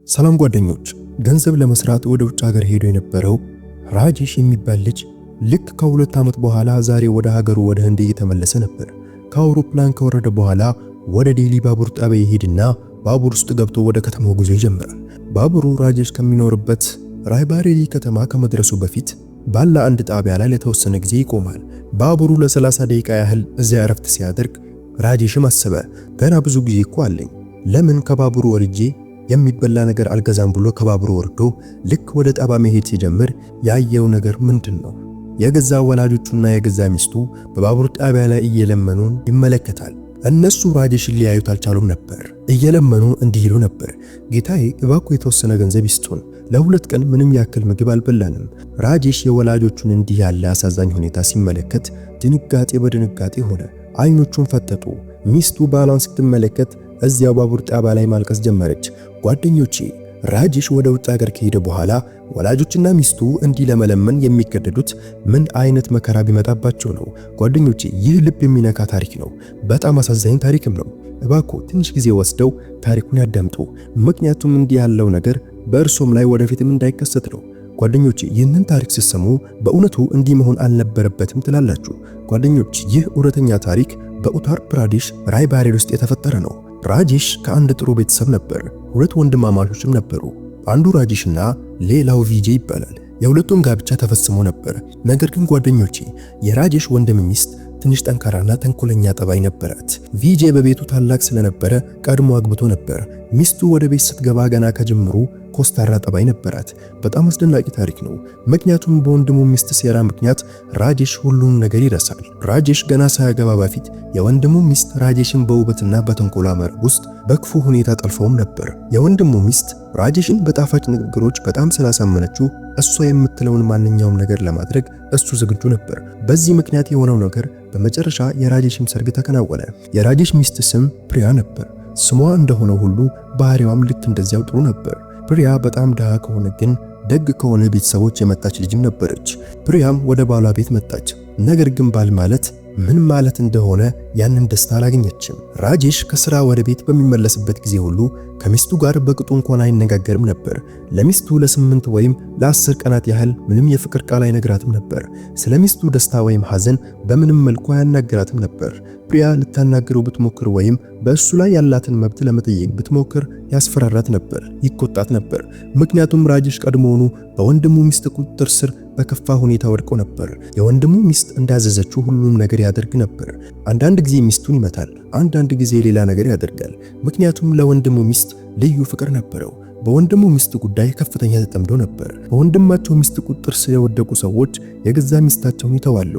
ሰላም ጓደኞች፣ ገንዘብ ለመስራት ወደ ውጭ ሀገር ሄዶ የነበረው ራጄሽ የሚባል ልጅ ልክ ከ2 ዓመት በኋላ ዛሬ ወደ ሀገሩ ወደ ህንድ እየተመለሰ ነበር። ከአውሮፕላን ከወረደ በኋላ ወደ ዴሊ ባቡር ጣቢያ ይሄድና ባቡር ውስጥ ገብቶ ወደ ከተማው ጉዞ ይጀምራል። ባቡሩ ራጄሽ ከሚኖርበት ራይባሬሊ ከተማ ከመድረሱ በፊት ባለ አንድ ጣቢያ ላይ ለተወሰነ ጊዜ ይቆማል። ባቡሩ ለ30 ደቂቃ ያህል እዚያ እረፍት ሲያደርግ ራጄሽም አሰበ፣ ገና ብዙ ጊዜ እኮ አለኝ፣ ለምን ከባቡሩ ወርጄ የሚበላ ነገር አልገዛም ብሎ ከባቡሩ ወርዶ ልክ ወደ ጣባ መሄድ ሲጀምር ያየው ነገር ምንድነው? የገዛ ወላጆቹና የገዛ ሚስቱ በባቡር ጣቢያ ላይ እየለመኑን ይመለከታል። እነሱ ራጄሽን ሊያዩት አልቻሉም ነበር። እየለመኑ እንዲህ ይሉ ነበር፣ ጌታዬ እባክዎ የተወሰነ ገንዘብ ይስጡን፣ ለ2 ቀን ምንም ያክል ምግብ አልበላንም። ራጄሽ የወላጆቹን እንዲህ ያለ አሳዛኝ ሁኔታ ሲመለከት ድንጋጤ በድንጋጤ ሆነ። አይኖቹን ፈጠጡ። ሚስቱ ባሏን ስትመለከት እዚያው ባቡር ጣቢያ ላይ ማልቀስ ጀመረች። ጓደኞቼ፣ ራጄሽ ወደ ውጭ ሀገር ከሄደ በኋላ ወላጆችና ሚስቱ እንዲህ ለመለመን የሚገደዱት ምን አይነት መከራ ቢመጣባቸው ነው? ጓደኞቼ፣ ይህ ልብ የሚነካ ታሪክ ነው። በጣም አሳዛኝ ታሪክም ነው። እባክዎ ትንሽ ጊዜ ወስደው ታሪኩን ያዳምጡ። ምክንያቱም እንዲህ ያለው ነገር በእርሶም ላይ ወደፊትም እንዳይከሰት ነው። ጓደኞቼ፣ ይህንን ታሪክ ሲሰሙ በእውነቱ እንዲህ መሆን አልነበረበትም ትላላችሁ? ጓደኞች፣ ይህ እውነተኛ ታሪክ በኡታር ፕራዴሽ ራይባሬሊ ውስጥ የተፈጠረ ነው። ራጄሽ ከአንድ ጥሩ ቤተሰብ ነበር። 2 ወንድማማቾችም ነበሩ። አንዱ ራጄሽና ሌላው ቪጄ ይባላል። የሁለቱም ጋብቻ ተፈጽሞ ነበር። ነገር ግን ጓደኞቼ፣ የራጄሽ ወንድም ሚስት ትንሽ ጠንካራና ተንኮለኛ ጠባይ ነበራት። ቪጄ በቤቱ ታላቅ ስለነበረ ቀድሞ አግብቶ ነበር። ሚስቱ ወደ ቤት ስትገባ ገና ከጅምሩ ኮስታራ ጠባይ ነበራት። በጣም አስደናቂ ታሪክ ነው። ምክንያቱም በወንድሙ ሚስት ሴራ ምክንያት ራጄሽ ሁሉን ነገር ይረሳል። ራጄሽ ገና ሳያገባ በፊት የወንድሙ ሚስት ራጄሽን በውበትና በተንኮላ መረብ ውስጥ በክፉ ሁኔታ ጠልፈውም ነበር። የወንድሙ ሚስት ራጄሽን በጣፋጭ ንግግሮች በጣም ስላሳመነችው እሷ የምትለውን ማንኛውም ነገር ለማድረግ እሱ ዝግጁ ነበር። በዚህ ምክንያት የሆነው ነገር በመጨረሻ የራጄሽም ሰርግ ተከናወነ። የራጄሽ ሚስት ስም ፕሪያ ነበር። ስሟ እንደሆነ ሁሉ ባህሪዋም ልክ እንደዚያው ጥሩ ነበር። ፕሪያ በጣም ድሃ ከሆነ ግን ደግ ከሆነ ቤተሰቦች የመጣች ልጅም ነበረች። ፕሪያም ወደ ባሏ ቤት መጣች። ነገር ግን ባል ማለት ምን ማለት እንደሆነ ያንን ደስታ አላገኘችም። ራጄሽ ከስራ ወደ ቤት በሚመለስበት ጊዜ ሁሉ ከሚስቱ ጋር በቅጡ እንኳን አይነጋገርም ነበር። ለሚስቱ ለ8 ወይም ለ10 ቀናት ያህል ምንም የፍቅር ቃል አይነግራትም ነበር። ስለ ሚስቱ ደስታ ወይም ሐዘን በምንም መልኩ አያናግራትም ነበር። ፕሪያ ልታናግረው ብትሞክር ወይም በእሱ ላይ ያላትን መብት ለመጠየቅ ብትሞክር ያስፈራራት ነበር፣ ይቆጣት ነበር። ምክንያቱም ራጄሽ ቀድሞውኑ በወንድሙ ሚስት ቁጥጥር ስር በከፋ ሁኔታ ወድቆ ነበር። የወንድሙ ሚስት እንዳዘዘችው ሁሉም ነገር ያደርግ ነበር። አንዳንድ ጊዜ ሚስቱን ይመታል፣ አንዳንድ ጊዜ ሌላ ነገር ያደርጋል። ምክንያቱም ለወንድሙ ሚስት ልዩ ፍቅር ነበረው። በወንድሙ ሚስት ጉዳይ ከፍተኛ ተጠምዶ ነበር። በወንድማቸው ሚስት ቁጥጥር ስር የወደቁ ሰዎች የገዛ ሚስታቸውን ይተዋሉ።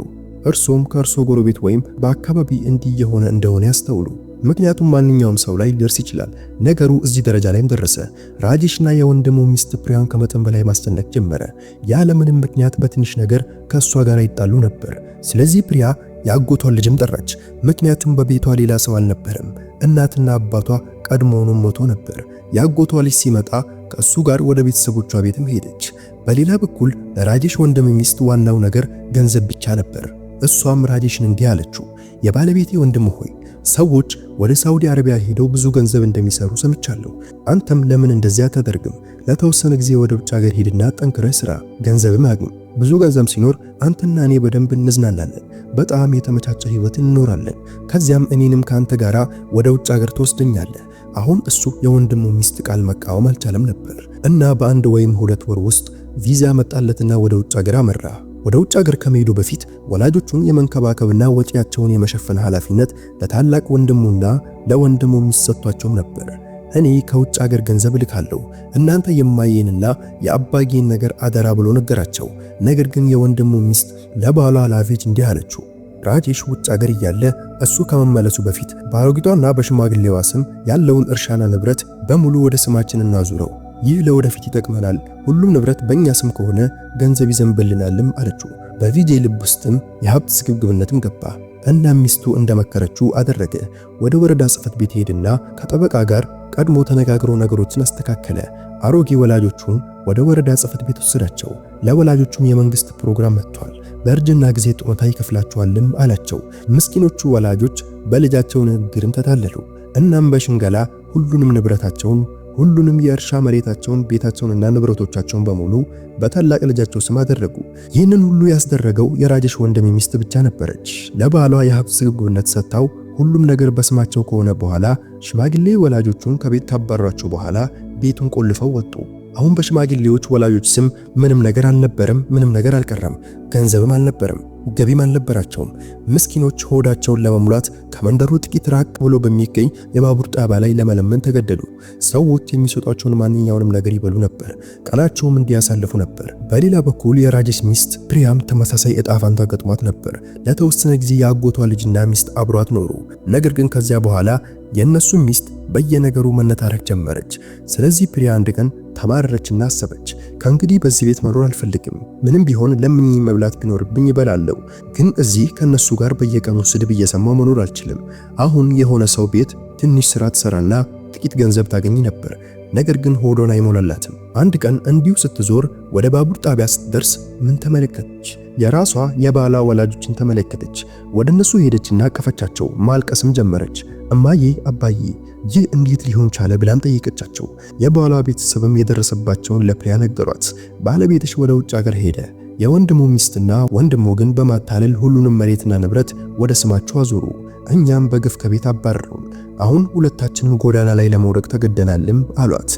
እርሶም ከእርሶ ጎረቤት ወይም በአካባቢ እንዲህ የሆነ እንደሆነ ያስተውሉ። ምክንያቱም ማንኛውም ሰው ላይ ሊደርስ ይችላል። ነገሩ እዚህ ደረጃ ላይም ደረሰ። ራጄሽና የወንድሙ ሚስት ፕሪያን ከመጠን በላይ ማስጨነቅ ጀመረ። ያለምንም ምክንያት በትንሽ ነገር ከእሷ ጋር ይጣሉ ነበር። ስለዚህ ፕሪያ ያጎቷን ልጅም ጠራች። ምክንያቱም በቤቷ ሌላ ሰው አልነበረም። እናትና አባቷ ቀድሞውንም ሞቶ ነበር። ያጎቷ ልጅ ሲመጣ ከእሱ ጋር ወደ ቤተሰቦቿ ቤትም ሄደች። በሌላ በኩል ለራጄሽ ወንድም ሚስት ዋናው ነገር ገንዘብ ብቻ ነበር። እሷም ራጄሽን እንዲህ አለችው፣ የባለቤቴ ወንድም ሆይ ሰዎች ወደ ሳውዲ አረቢያ ሄደው ብዙ ገንዘብ እንደሚሰሩ ሰምቻለሁ። አንተም ለምን እንደዚያ አታደርግም? ለተወሰነ ጊዜ ወደ ውጭ ሀገር ሄድና ጠንክረህ ስራ፣ ገንዘብም አግኝ። ብዙ ገንዘብ ሲኖር አንተና እኔ በደንብ እንዝናናለን፣ በጣም የተመቻቸ ህይወት እንኖራለን። ከዚያም እኔንም ካንተ ጋራ ወደ ውጭ ሀገር ትወስደኛለህ። አሁን እሱ የወንድሙ ሚስት ቃል መቃወም አልቻለም ነበር እና በ1 ወይም 2 ወር ውስጥ ቪዛ መጣለትና ወደ ውጭ ሀገር አመራ። ወደ ውጭ ሀገር ከመሄዱ በፊት ወላጆቹን የመንከባከብና ወጪያቸውን የመሸፈን ኃላፊነት ለታላቅ ወንድሙና ለወንድሙ የሚሰጧቸውም ነበር። እኔ ከውጭ ሀገር ገንዘብ ልካለሁ፣ እናንተ የማየንና የአባጌን ነገር አደራ ብሎ ነገራቸው። ነገር ግን የወንድሙ ሚስት ለባሏ ላቬጅ እንዲህ አለችው፣ ራጄሽ ውጭ ሀገር እያለ እሱ ከመመለሱ በፊት በአሮጊቷና በሽማግሌዋ ስም ያለውን እርሻና ንብረት በሙሉ ወደ ስማችን እናዙረው። ይህ ለወደፊት ይጠቅመናል። ሁሉም ንብረት በእኛ ስም ከሆነ ገንዘብ ይዘንብልናልም አለችው። በቪጄ ልብ ውስጥም የሀብት ስግብግብነትም ገባ። እናም ሚስቱ እንደመከረችው አደረገ። ወደ ወረዳ ጽሕፈት ቤት ሄድና ከጠበቃ ጋር ቀድሞ ተነጋግሮ ነገሮችን አስተካከለ። አሮጌ ወላጆቹን ወደ ወረዳ ጽሕፈት ቤት ወሰዳቸው። ለወላጆቹም የመንግስት ፕሮግራም መጥቷል፣ በእርጅና ጊዜ ጡረታ ይከፍላቸዋልም አላቸው። ምስኪኖቹ ወላጆች በልጃቸው ንግግርም ተታለሉ። እናም በሽንገላ ሁሉንም ንብረታቸውን ሁሉንም የእርሻ መሬታቸውን፣ ቤታቸውንና ንብረቶቻቸውን በሙሉ በታላቅ ልጃቸው ስም አደረጉ። ይህንን ሁሉ ያስደረገው የራጀሽ ወንድም ሚስት ብቻ ነበረች። ለባሏ የሀብት ስግብግብነት ሰጥታው ሁሉም ነገር በስማቸው ከሆነ በኋላ ሽማግሌ ወላጆቹን ከቤት ካባረሯቸው በኋላ ቤቱን ቆልፈው ወጡ። አሁን በሽማግሌዎች ወላጆች ስም ምንም ነገር አልነበረም፣ ምንም ነገር አልቀረም። ገንዘብም አልነበረም፣ ገቢም አልነበራቸውም። ምስኪኖች ሆዳቸውን ለመሙላት ከመንደሩ ጥቂት ራቅ ብሎ በሚገኝ የባቡር ጣቢያ ላይ ለመለመን ተገደዱ። ሰዎች የሚሰጧቸውን ማንኛውንም ነገር ይበሉ ነበር፣ ቀናቸውም እንዲያሳልፉ ነበር። በሌላ በኩል የራጀሽ ሚስት ፕሪያም ተመሳሳይ ዕጣ ፈንታ ገጥሟት ነበር። ለተወሰነ ጊዜ የአጎቷ ልጅና ሚስት አብሯት ኖሩ። ነገር ግን ከዚያ በኋላ የእነሱ ሚስት በየነገሩ መነታረክ ጀመረች። ስለዚህ ፕሪያ አንድ ቀን ተማረረችና አሰበች፣ ከእንግዲህ በዚህ ቤት መኖር አልፈልግም። ምንም ቢሆን ለምኝ መብላት ቢኖርብኝ ይበላለሁ፣ ግን እዚህ ከነሱ ጋር በየቀኑ ስድብ እየሰማው መኖር አልችልም። አሁን የሆነ ሰው ቤት ትንሽ ስራ ትሰራና ጥቂት ገንዘብ ታገኝ ነበር። ነገር ግን ሆዶን አይሞላላትም። አንድ ቀን እንዲሁ ስትዞር ወደ ባቡር ጣቢያ ስትደርስ ምን ተመለከተች? የራሷ የባሏ ወላጆችን ተመለከተች። ወደ እነሱ ሄደችና አቀፈቻቸው፣ ማልቀስም ጀመረች። እማዬ፣ አባዬ፣ ይህ እንዴት ሊሆን ቻለ ብላም ጠየቀቻቸው። የባሏ ቤተሰብም የደረሰባቸውን ለፕሪያ ነገሯት። ባለቤትሽ ወደ ውጭ ሀገር ሄደ። የወንድሙ ሚስትና ወንድሙ ግን በማታለል ሁሉንም መሬትና ንብረት ወደ ስማቸው አዞሩ። እኛም በግፍ ከቤት አባረሩን። አሁን ሁለታችንም ጎዳና ላይ ለመውደቅ ተገደናልም አሏት።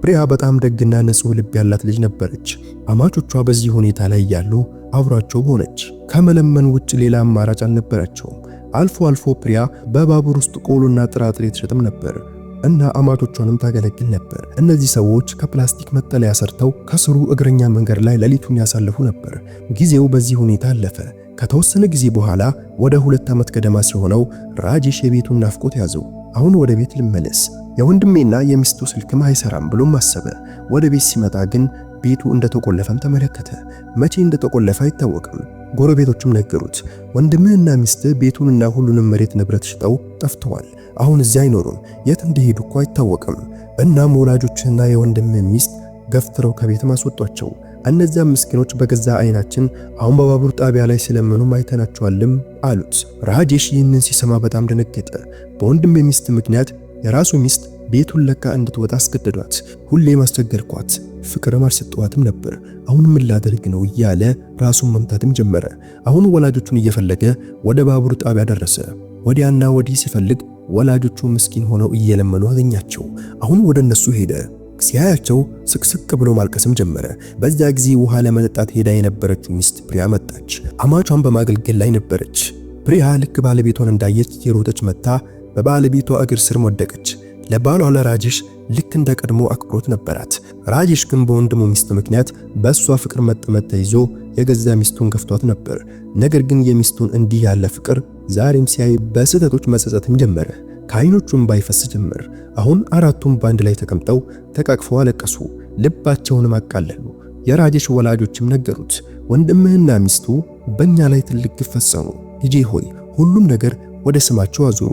ፕሪያ በጣም ደግና ንጹህ ልብ ያላት ልጅ ነበረች። አማቾቿ በዚህ ሁኔታ ላይ ያሉ አብሯቸው ሆነች። ከመለመን ውጭ ሌላ አማራጭ አልነበራቸውም። አልፎ አልፎ ፕሪያ በባቡር ውስጥ ቆሎና ጥራጥሬ ትሸጥም ነበር እና አማቾቿንም ታገለግል ነበር። እነዚህ ሰዎች ከፕላስቲክ መጠለያ ሰርተው ከስሩ እግረኛ መንገድ ላይ ሌሊቱን ያሳልፉ ነበር። ጊዜው በዚህ ሁኔታ አለፈ። ከተወሰነ ጊዜ በኋላ ወደ 2 ዓመት ገደማ ሲሆነው ራጀሽ የቤቱን ናፍቆት ያዘው። አሁን ወደ ቤት ልመለስ፣ የወንድሜና የሚስቱ ስልክም አይሰራም ብሎም አሰበ። ወደ ቤት ሲመጣ ግን ቤቱ እንደተቆለፈም ተመለከተ። መቼ እንደተቆለፈ አይታወቅም። ጎረቤቶችም ነገሩት፣ ወንድምህና ሚስት ቤቱንና ሁሉንም መሬት ንብረት ሽጠው ጠፍተዋል። አሁን እዚያ አይኖሩም፣ የት እንደሄዱ እኮ አይታወቅም። እናም ወላጆችና የወንድምህ ሚስት ገፍትረው ከቤት አስወጧቸው። እነዚያ ምስኪኖች በገዛ አይናችን አሁን በባቡር ጣቢያ ላይ ሲለምኑ አይተናቸዋልም አሉት። ራጀሽ ይህንን ሲሰማ በጣም ደነገጠ። በወንድም ሚስት ምክንያት የራሱ ሚስት ቤቱን ለቃ እንድትወጣ አስገደዷት። ሁሌም አስቸገርኳት፣ ፍቅርም አልሰጠዋትም ነበር። አሁን ምን ላደርግ ነው እያለ ራሱን መምታትም ጀመረ። አሁን ወላጆቹን እየፈለገ ወደ ባቡር ጣቢያ ደረሰ። ወዲያና ወዲህ ሲፈልግ ወላጆቹ ምስኪን ሆነው እየለመኑ አገኛቸው። አሁን ወደ እነሱ ሄደ። ሲያያቸው ስቅስቅ ብሎ ማልቀስም ጀመረ። በዚያ ጊዜ ውሃ ለመጠጣት ሄዳ የነበረችው ሚስት ፕሪያ መጣች። አማቿን በማገልገል ላይ ነበረች። ፕሪያ ልክ ባለቤቷን እንዳየች የሮጠች መታ በባለቤቷ እግር ስር ወደቀች። ለባሏ ለራጀሽ ልክ እንደ ቀድሞ አክብሮት ነበራት። ራጀሽ ግን በወንድሙ ሚስት ምክንያት በእሷ ፍቅር መጠመጥ ተይዞ የገዛ ሚስቱን ገፍቷት ነበር። ነገር ግን የሚስቱን እንዲህ ያለ ፍቅር ዛሬም ሲያይ በስህተቶች መጸጸትም ጀመረ። ከዓይኖቹም ባይፈስ ጀመር። አሁን አራቱም ባንድ ላይ ተቀምጠው ተቃቅፈው አለቀሱ፣ ልባቸውንም አቃለሉ። የራጀሽ ወላጆችም ነገሩት፣ ወንድምህና ሚስቱ በእኛ ላይ ትልቅ ግፍ ፈጸሙ። ልጄ ሆይ ሁሉም ነገር ወደ ስማቸው አዞሩ፣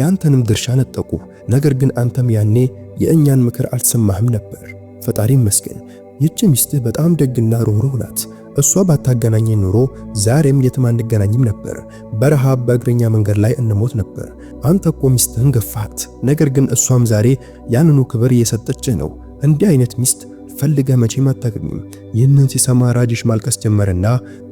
ያንተንም ድርሻ ነጠቁ። ነገር ግን አንተም ያኔ የእኛን ምክር አልሰማህም ነበር። ፈጣሪ ይመስገን፣ ይህች ሚስትህ በጣም ደግና ሩህሩህ ናት። እሷ ባታገናኘኝ ኑሮ ዛሬም የትም አንገናኝም ነበር። በረሃብ በእግረኛ መንገድ ላይ እንሞት ነበር። አንተ እኮ ሚስትህን ገፋት፣ ነገር ግን እሷም ዛሬ ያንኑ ክብር እየሰጠችህ ነው። እንዲህ አይነት ሚስት ፈልገህ መቼም አታገኝም። ይህንን ሲሰማ ራጀሽ ማልቀስ ጀመረና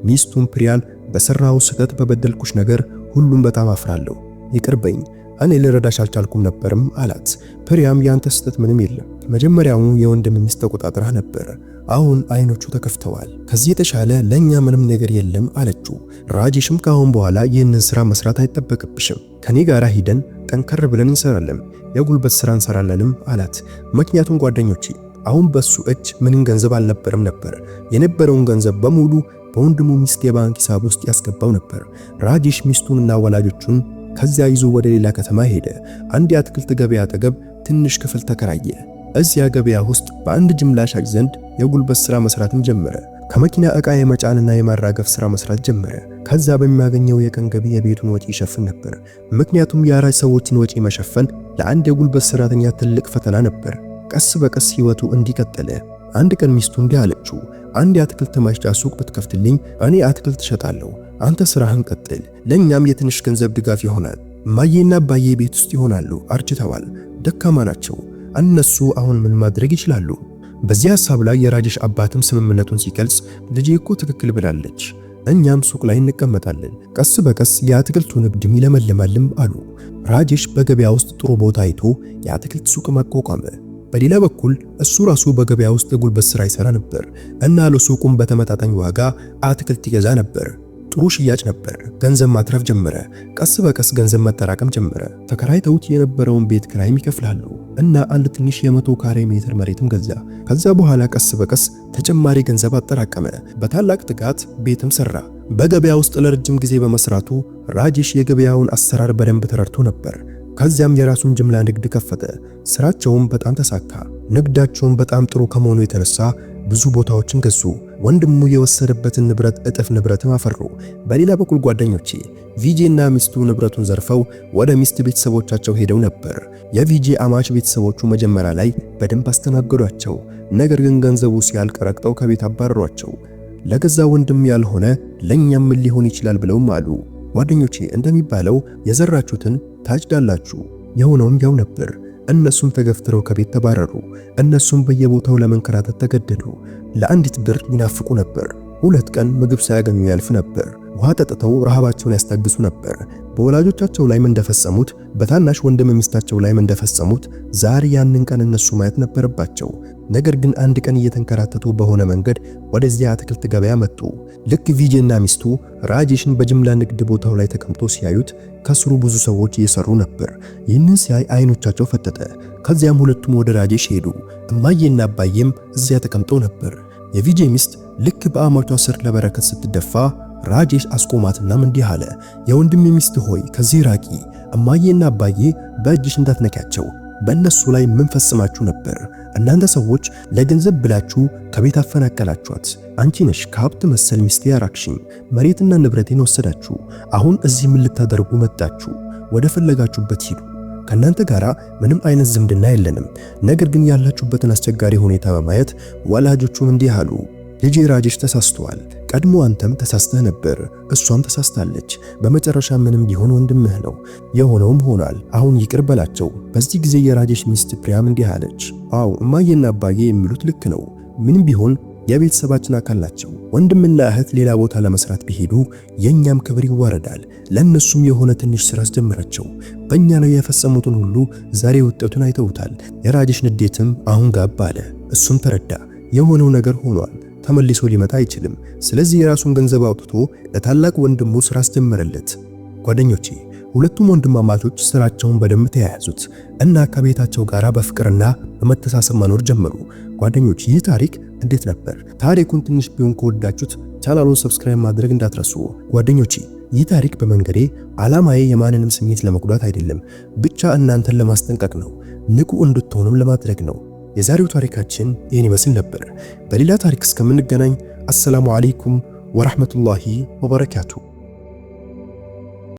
ሚስቱን ፕሪያን በሰራው ስህተት በበደልኩሽ ነገር ሁሉም በጣም አፍራለሁ፣ ይቅርበኝ፣ እኔ ልረዳሽ አልቻልኩም ነበርም አላት። ፕሪያም ያንተ ስህተት ምንም የለም፣ መጀመሪያውኑ የወንድም ሚስት ተቆጣጥራ ነበር። አሁን አይኖቹ ተከፍተዋል፣ ከዚህ የተሻለ ለኛ ምንም ነገር የለም አለችው። ራጀሽም ካሁን በኋላ ይህንን ስራ መስራት አይጠበቅብሽም፣ ከኔ ጋር ሂደን ጠንከር ብለን እንሰራለን፣ የጉልበት ስራ እንሰራለንም አላት። ምክንያቱም ጓደኞቼ አሁን በሱ እጅ ምንም ገንዘብ አልነበረም ነበር። የነበረውን ገንዘብ በሙሉ በወንድሙ ሚስት የባንክ ሂሳብ ውስጥ ያስገባው ነበር። ራጀሽ ሚስቱንና ወላጆቹን ከዚያ ይዞ ወደ ሌላ ከተማ ሄደ። አንድ የአትክልት ገበያ አጠገብ ትንሽ ክፍል ተከራየ። እዚያ ገበያ ውስጥ በአንድ ጅምላ ሻጭ ዘንድ የጉልበት ሥራ መስራትን ጀመረ። ከመኪና ዕቃ የመጫንና የማራገፍ ሥራ መስራት ጀመረ። ከዛ በሚያገኘው የቀን ገቢ የቤቱን ወጪ ይሸፍን ነበር። ምክንያቱም የአራጅ ሰዎችን ወጪ መሸፈን ለአንድ የጉልበት ሠራተኛ ትልቅ ፈተና ነበር። ቀስ በቀስ ሕይወቱ እንዲቀጠለ አንድ ቀን ሚስቱ እንዲህ አለችው፣ አንድ የአትክልት መሸጫ ሱቅ ብትከፍትልኝ እኔ አትክልት እሸጣለሁ፣ አንተ ስራህን ቀጥል፣ ለኛም የትንሽ ገንዘብ ድጋፍ ይሆናል። እማዬና አባዬ ቤት ውስጥ ይሆናሉ፣ አርጅተዋል፣ ደካማ ናቸው። እነሱ አሁን ምን ማድረግ ይችላሉ? በዚህ ሐሳብ ላይ የራጀሽ አባትም ስምምነቱን ሲገልጽ ልጄ እኮ ትክክል ብላለች፣ እኛም ሱቅ ላይ እንቀመጣለን፣ ቀስ በቀስ የአትክልቱ ንግድም ይለመልማልም አሉ። ራጀሽ በገበያ ውስጥ ጥሩ ቦታ አይቶ የአትክልት ሱቅ ማቋቋመ። በሌላ በኩል እሱ ራሱ በገበያ ውስጥ የጉልበት ሥራ ይሰራ ነበር እና ለሱቁም በተመጣጣኝ ዋጋ አትክልት ይገዛ ነበር። ጥሩ ሽያጭ ነበር። ገንዘብ ማትረፍ ጀመረ። ቀስ በቀስ ገንዘብ መጠራቀም ጀመረ። ተከራይተውት የነበረውን ቤት ክራይም ይከፍላሉ እና አንድ ትንሽ የ100 ካሬ ሜትር መሬትም ገዛ። ከዛ በኋላ ቀስ በቀስ ተጨማሪ ገንዘብ አጠራቀመ። በታላቅ ትጋት ቤትም ሰራ። በገበያ ውስጥ ለረጅም ጊዜ በመስራቱ ራጀሽ የገበያውን አሰራር በደንብ ተረድቶ ነበር። ከዚያም የራሱን ጅምላ ንግድ ከፈተ። ስራቸውም በጣም ተሳካ። ንግዳቸውን በጣም ጥሩ ከመሆኑ የተነሳ ብዙ ቦታዎችን ገዙ። ወንድሙ የወሰደበትን ንብረት እጥፍ ንብረትም አፈሩ። በሌላ በኩል ጓደኞቼ ቪጄ እና ሚስቱ ንብረቱን ዘርፈው ወደ ሚስት ቤተሰቦቻቸው ሄደው ነበር። የቪጄ አማች ቤተሰቦቹ መጀመሪያ ላይ በደንብ አስተናገዷቸው። ነገር ግን ገንዘቡ ሲያልቅ ረግጠው ከቤት አባረሯቸው። ለገዛ ወንድም ያልሆነ ለኛም ምን ሊሆን ይችላል ብለውም አሉ። ጓደኞቼ እንደሚባለው የዘራችሁትን ታጭዳላችሁ። የሆነውም ያው ነበር። እነሱም ተገፍትረው ከቤት ተባረሩ። እነሱም በየቦታው ለመንከራተት ተገደዱ። ለአንዲት ብር ይናፍቁ ነበር። 2 ቀን ምግብ ሳያገኙ ያልፍ ነበር። ውሃ ጠጥተው ረሃባቸውን ያስታግሱ ነበር። በወላጆቻቸው ላይም እንደፈጸሙት፣ በታናሽ ወንድም ሚስታቸው ላይም እንደፈጸሙት ዛሬ ያንን ቀን እነሱ ማየት ነበረባቸው። ነገር ግን አንድ ቀን እየተንከራተቱ በሆነ መንገድ ወደዚያ አትክልት ገበያ መጡ። ልክ ቪጄና ሚስቱ ራጀሽን በጅምላ ንግድ ቦታው ላይ ተቀምጦ ሲያዩት ከስሩ ብዙ ሰዎች እየሰሩ ነበር። ይህንን ሲያይ አይኖቻቸው ፈጠጠ። ከዚያም ሁለቱም ወደ ራጀሽ ሄዱ። እማዬና አባዬም እዚያ ተቀምጠው ነበር። የቪጄ ሚስት ልክ በአማቿ ስር ለበረከት ስትደፋ ራጀሽ አስቆማትናም እንዲህ አለ፣ የወንድሜ ሚስት ሆይ ከዚህ ራቂ። እማዬና አባዬ በእጅሽ እንዳትነካቸው። በእነሱ ላይ ምን ፈጽማችሁ ነበር? እናንተ ሰዎች ለገንዘብ ብላችሁ ከቤት አፈናቀላችኋት። አንቺ ነሽ ከሀብት መሰል ሚስቴ ያራክሽኝ፣ መሬትና ንብረቴን ወሰዳችሁ። አሁን እዚህ ምን ልታደርጉ መጣችሁ? ወደ ፈለጋችሁበት ሂዱ። ከናንተ ጋራ ምንም አይነት ዝምድና የለንም። ነገር ግን ያላችሁበትን አስቸጋሪ ሁኔታ በማየት ወላጆቹም እንዲህ አሉ፣ ልጄ ራጀሽ ተሳስተዋል። ቀድሞ አንተም ተሳስተህ ነበር፣ እሷም ተሳስታለች። በመጨረሻ ምንም ቢሆን ወንድምህ ነው። የሆነውም ሆኗል። አሁን ይቅር በላቸው። በዚህ ጊዜ የራጀሽ ሚስት ፕሪያም እንዲህ አለች፣ አዎ እማዬና አባዬ የሚሉት ልክ ነው። ምንም ቢሆን የቤተሰባችን አካል ናቸው። ወንድምና እህት ሌላ ቦታ ለመስራት ቢሄዱ የኛም ክብር ይዋረዳል። ለነሱም የሆነ ትንሽ ስራ አስጀመራቸው። በእኛ ላይ የፈጸሙትን ሁሉ ዛሬ ውጤቱን አይተውታል። የራጀሽ ንዴትም አሁን ጋብ አለ። እሱም ተረዳ። የሆነው ነገር ሆኗል። ተመልሶ ሊመጣ አይችልም። ስለዚህ የራሱን ገንዘብ አውጥቶ ለታላቅ ወንድሙ ስራ አስጀመረለት። ጓደኞቼ ሁለቱም ወንድማማቾች ስራቸውን በደንብ ተያያዙት እና ከቤታቸው ጋር በፍቅርና በመተሳሰብ መኖር ጀመሩ። ጓደኞች ይህ ታሪክ እንዴት ነበር? ታሪኩን ትንሽ ቢሆን ከወዳችሁት ቻናሉን ሰብስክራይብ ማድረግ እንዳትረሱ። ጓደኞቼ ይህ ታሪክ በመንገዴ ዓላማዬ የማንንም ስሜት ለመጉዳት አይደለም፣ ብቻ እናንተን ለማስጠንቀቅ ነው፣ ንቁ እንድትሆኑም ለማድረግ ነው። የዛሬው ታሪካችን ይህን ይመስል ነበር። በሌላ ታሪክ እስከምንገናኝ አሰላሙ አለይኩም ወራህመቱላሂ ወበረካቱ።